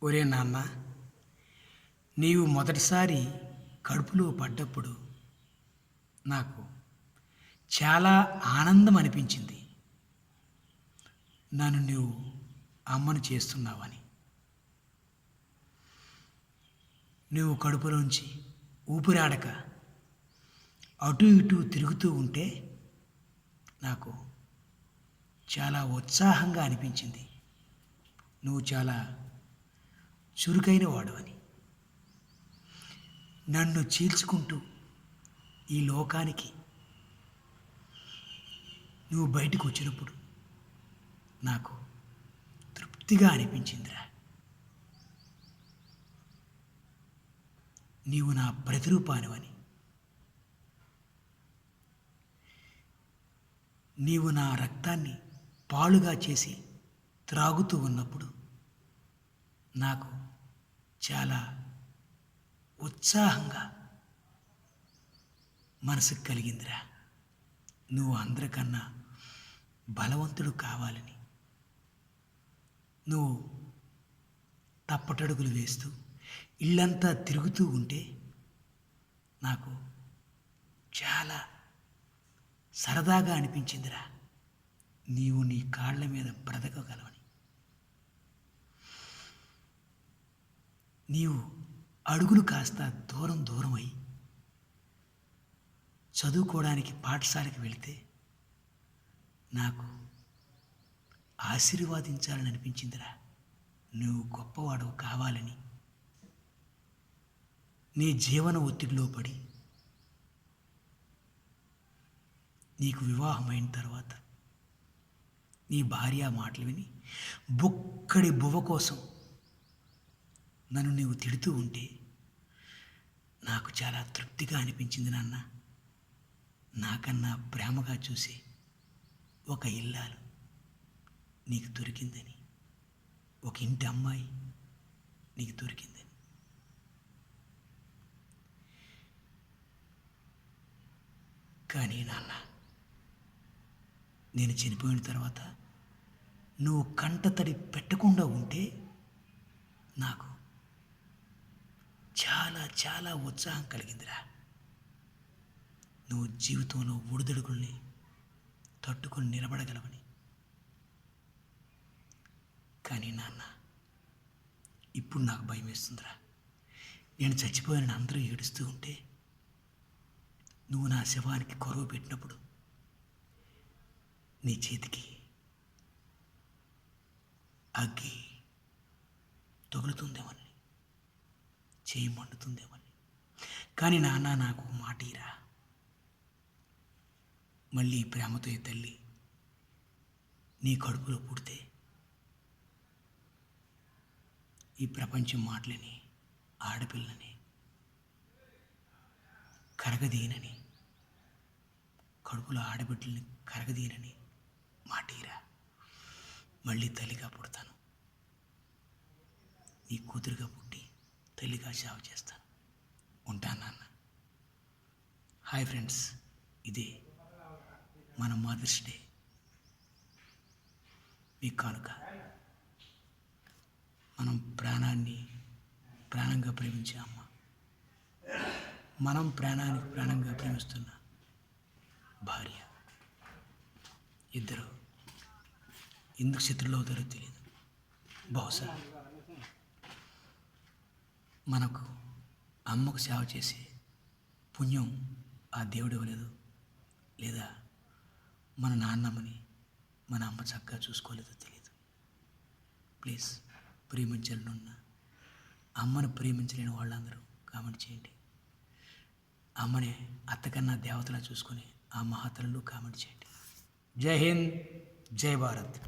ఒరే నాన్న, నీవు మొదటిసారి కడుపులో పడ్డప్పుడు నాకు చాలా ఆనందం అనిపించింది. నన్ను నువ్వు అమ్మను చేస్తున్నావని. నువ్వు కడుపులోంచి ఊపిరాడక అటు ఇటు తిరుగుతూ ఉంటే నాకు చాలా ఉత్సాహంగా అనిపించింది. నువ్వు చాలా చురుకైన వాడవని. నన్ను చీల్చుకుంటూ ఈ లోకానికి నువ్వు బయటకు వచ్చినప్పుడు నాకు తృప్తిగా అనిపించిందిరా. నీవు నా ప్రతిరూపానివని. నీవు నా రక్తాన్ని పాలుగా చేసి త్రాగుతూ ఉన్నప్పుడు నాకు చాలా ఉత్సాహంగా మనసుకు కలిగిందిరా. నువ్వు అందరికన్నా బలవంతుడు కావాలని. నువ్వు తప్పటడుగులు వేస్తూ ఇల్లంతా తిరుగుతూ ఉంటే నాకు చాలా సరదాగా అనిపించిందిరా. నీవు నీ కాళ్ళ మీద బ్రతకగలవని. నీవు అడుగులు కాస్త దూరం దూరమై చదువుకోవడానికి పాఠశాలకు వెళితే నాకు ఆశీర్వాదించాలని అనిపించిందిరా. నువ్వు గొప్పవాడు కావాలని. నీ జీవన ఒత్తిడిలో పడి నీకు వివాహమైన తర్వాత నీ భార్య మాటలు విని బొక్కడి బువ్వ కోసం నన్ను నీవు తిడుతూ ఉంటే నాకు చాలా తృప్తిగా అనిపించింది నాన్న. నాకన్నా ప్రేమగా చూసి ఒక ఇల్లాలు నీకు దొరికిందని, ఒక ఇంటి అమ్మాయి నీకు దొరికిందని. కానీ నాన్న, నేను చనిపోయిన తర్వాత నువ్వు కంటతడి పెట్టకుండా ఉంటే నాకు చాలా చాలా ఉత్సాహం కలిగిందిరా. నువ్వు జీవితంలో ఒడిదుడుకుల్ని తట్టుకొని నిలబడగలవని. కానీ నాన్న, ఇప్పుడు నాకు భయం వేస్తుందిరా. నేను చచ్చిపోయానని అందరూ ఏడుస్తూ ఉంటే నువ్వు నా శవానికి కొరవ పెట్టినప్పుడు నీ చేతికి అగ్గి తగులుతుందేమని, చేయి మండుతుందేమని. కానీ నాన్న, నాకు మాట ఇరా. మళ్ళీ ప్రేమతో ఈ తల్లి నీ కడుపులో పుడితే ఈ ప్రపంచం మాటలని ఆడపిల్లని కరగదీనని, కడుపులో ఆడబిడ్డల్ని కరగదీనని మాటీరా. మళ్ళీ తల్లిగా పుడతాను. నీ కూతురుగా పుట్టి తల్లిగా సేవ చేస్తాను. ఉంటాను నాన్న. హాయ్ ఫ్రెండ్స్, ఇదే మన మదర్స్ డే మీ కానుక. మనం ప్రాణంగా ప్రేమించే అమ్మ, మనం ప్రాణంగా ప్రేమిస్తున్న భార్య, ఇద్దరు ఎందుకు శత్రువులు అవుతారో తెలియదు. బహుశా మనకు అమ్మకు సేవ చేసే పుణ్యం ఆ దేవుడు ఇవ్వలేదు, లేదా మన నాన్నమ్మని మన అమ్మ చక్కగా చూసుకోలేదో తెలియదు. ప్లీజ్, ప్రేమించాలనున్న అమ్మను ప్రేమించలేని వాళ్ళందరూ కామెంట్ చేయండి. అమ్మని అత్తకన్నా దేవతలా చూసుకొని ఆ మహాతల్లు కామెంట్ చేయండి. జై హింద్, జై భారత్.